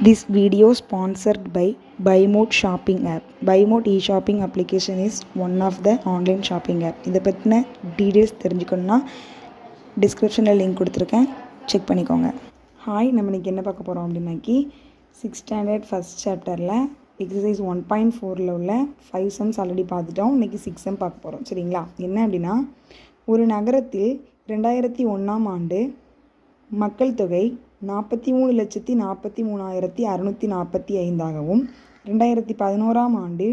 This video sponsored by BuyMode shopping app. BuyMode e-shopping application is one of the online shopping app. இதை பற்றின details தெரிஞ்சுக்கணுன்னா டிஸ்கிரிப்ஷனில் link கொடுத்துருக்கேன், check பண்ணிக்கோங்க. Hi, நம்ம இன்றைக்கி என்ன பார்க்க போகிறோம் அப்படின்னாக்கி 6th standard ஃபஸ்ட் சாப்டரில் எக்ஸசைஸ் 1.4 உள்ள 5 sums ஆல்ரெடி பார்த்துட்டோம். இன்றைக்கி 6 sum பார்க்க போகிறோம். சரிங்களா? என்ன அப்படின்னா, ஒரு நகரத்தில் 2001ஆம் ஆண்டு மக்கள் தொகை 43,43,645ஆகவும் 2011ஆம் ஆண்டு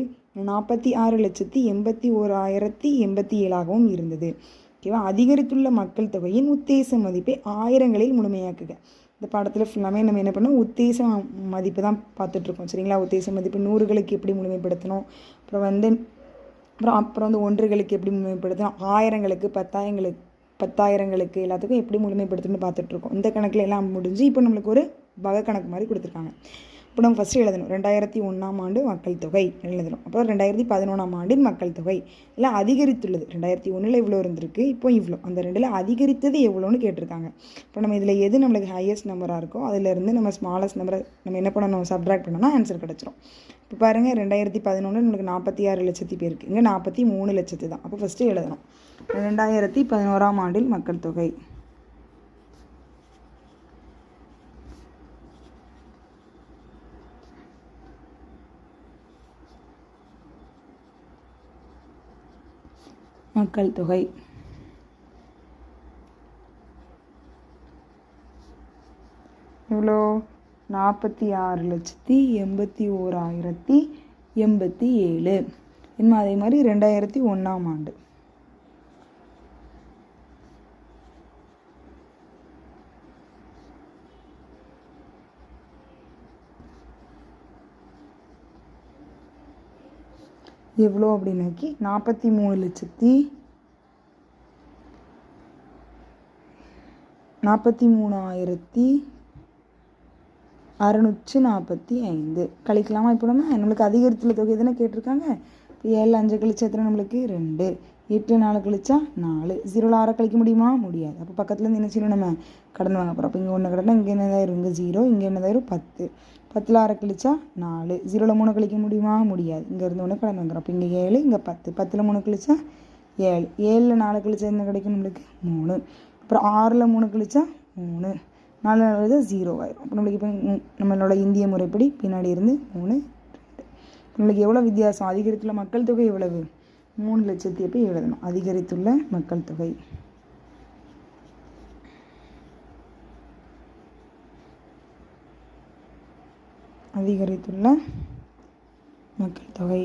46,81,087ஆகவும் இருந்தது. ஓகேவா? அதிகரித்துள்ள மக்கள் தொகையின் உத்தேச மதிப்பை ஆயிரங்களில் முழுமையாக்குக. இந்த பாடத்தில் ஃபுல்லாமே நம்ம என்ன பண்ணோம், உத்தேச மதிப்பு தான் பார்த்துட்ருக்கோம். சரிங்களா? உத்தேச மதிப்பு 100களுக்கு எப்படி முழுமைப்படுத்தணும், அப்புறம் வந்து ஒன்றுகளுக்கு எப்படி முழுமைப்படுத்தணும், ஆயிரங்களுக்கு, பத்தாயிரங்களுக்கு எல்லாத்துக்கும் எப்படி முழுமைப்படுத்தணும்னு பார்த்துட்ருக்கோம். இந்த கணக்கில் எல்லாம் முடிஞ்சு இப்போ நம்மளுக்கு ஒரு வகை கணக்கு மாதிரி கொடுத்துருக்காங்க. இப்போ நம்ம ஃபஸ்ட்டு எழுதணும் 2001ஆம் ஆண்டு மக்கள் தொகை எழுதணும். அப்புறம் 2011ஆம் ஆண்டின் மக்கள் தொகை எல்லாம் அதிகரித்துள்ளது. 2001 இவ்வளோ இருந்திருக்கு, இப்போ இவ்வளோ. அந்த ரெண்டில் அதிகரித்தது எவ்வளோன்னு கேட்டிருக்காங்க. இப்போ நம்ம இதில் எது நம்மளுக்கு ஹையஸ்ட் நம்பராக இருக்கோ அதிலேருந்து நம்ம ஸ்மாலஸ்ட் நம்பரை நம்ம என்ன பண்ணணும், சப்ட்ராக்ட் பண்ணோம்னா ஆன்சர் கிடச்சிரும். இப்போ பாருங்கள், 2011 நம்மளுக்கு 46 லட்சத்து பேருக்கு, இங்கே 43 லட்சத்து தான். அப்போ ஃபஸ்ட்டு எழுதணும் 2011ஆம் ஆண்டில் மக்கள் தொகை. மக்கள் தொகை எவ்வளோ? 46,81,087. இன்னும் அதே மாதிரி 2001ஆம் ஆண்டு எவ்வளோ அப்படின்னாக்கி 43,645 கழிக்கலாமா? இப்போ நம்மளுக்கு அதிகரித்துள்ள தொகை தானே கேட்டிருக்காங்க. இப்போ 7 5 கழிச்சா எத்தனை நம்மளுக்கு 2, 8 4 கழிச்சா 4, 0 6 கழிக்க முடியுமா? முடியாது. அப்போ பக்கத்துலேருந்து என்ன செய்யணும், நம்ம கடன் வாங்க போகிறோம். அப்போ இங்கே 1 கடனா இங்கே என்னதாயிரும், இங்கே 0, இங்கே என்னதாயிரும் 10, 10ல் 6 கழிச்சா 4, 0ல் 3 கழிக்க முடியுமா? முடியாது. இங்கே இருந்து 1 கடன் வாங்குறோம். அப்போ இங்கே 7, இங்கே 10, 10ல் 3 கழிச்சா 7, 7ல் 4 கழிச்சா என்ன கிடைக்கும் நம்மளுக்கு? 3. அப்புறம் 6ல் 3 கழிச்சா 3, 4 கழிச்சா 0 ஆயிரும். அப்போ நம்மளுக்கு இப்போ நம்மளோட இந்திய முறைப்படி பின்னாடி இருந்து 3 2. நம்மளுக்கு எவ்வளோ வித்தியாசம்? அதிகரித்துள்ள மக்கள் தொகை எவ்வளவு? 3 லட்சத்தி. எப்போ எழுதணும் அதிகரித்துள்ள மக்கள் தொகை. அதிகரித்துள்ள மக்கள் தொகை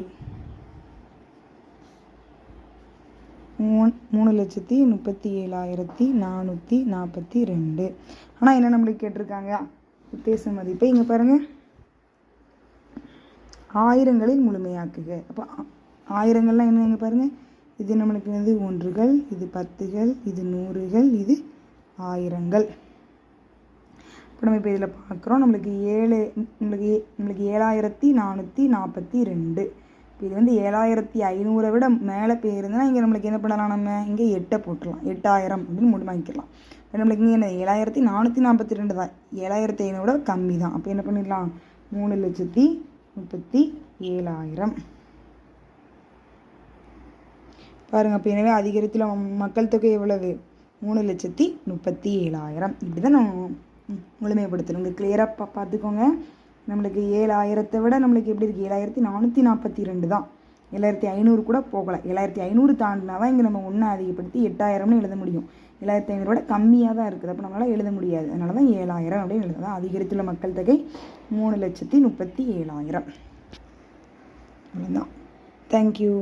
3,37,442. ஆனால் என்ன நம்மளுக்கு கேட்டிருக்காங்க, உத்தேச மதிப்பை இங்கே பாருங்கள், ஆயிரங்களில் முழுமையாக்குக. அப்போ ஆயிரங்கள்லாம் என்ன, இங்கே பாருங்கள், இது நம்மளுக்கு வந்து ஒன்றுகள், இது 10கள், இது 100கள், இது ஆயிரங்கள். இப்போ நம்ம இப்போ இதில் பார்க்குறோம், நம்மளுக்கு 7,442. இப்போ இது வந்து 7,500 விட மேலே போயிருந்ததுன்னா இங்கே நம்மளுக்கு என்ன பண்ணலாம், நம்ம இங்கே 8 போட்டுடலாம், 8000 அப்படின்னு முழுமைக்கிடலாம். இப்போ நம்மளுக்கு இங்கே என்ன 7,442 தான், 7,500 விட கம்மி தான். அப்போ என்ன பண்ணிடலாம், 3,37,000. பாருங்கள், அப்போ எனவே அதிகரித்துள்ள மக்கள் தொகை எவ்வளவு? 3,37,000. இப்படி தான் நம்ம முழுமைப்படுத்தணும். இங்கே கிளியராக பார்த்துக்கோங்க. நம்மளுக்கு 7,000 விட நம்மளுக்கு எப்படி இருக்குது, 7,442 தான். 7,500 கூட போகலை. 7,500 தாண்டினா தான் இங்கே நம்ம 1 அதிகப்படுத்தி 8000னு எழுத முடியும். 7,500 விட கம்மியாக தான் இருக்குது. அப்போ நம்மளால் எழுத முடியாது. அதனால தான் 7,000 அப்படின்னு எழுதுதான். அதிகரித்துள்ள மக்கள் தொகை 3,37,000. அவ்வளோதான். தேங்க்யூ.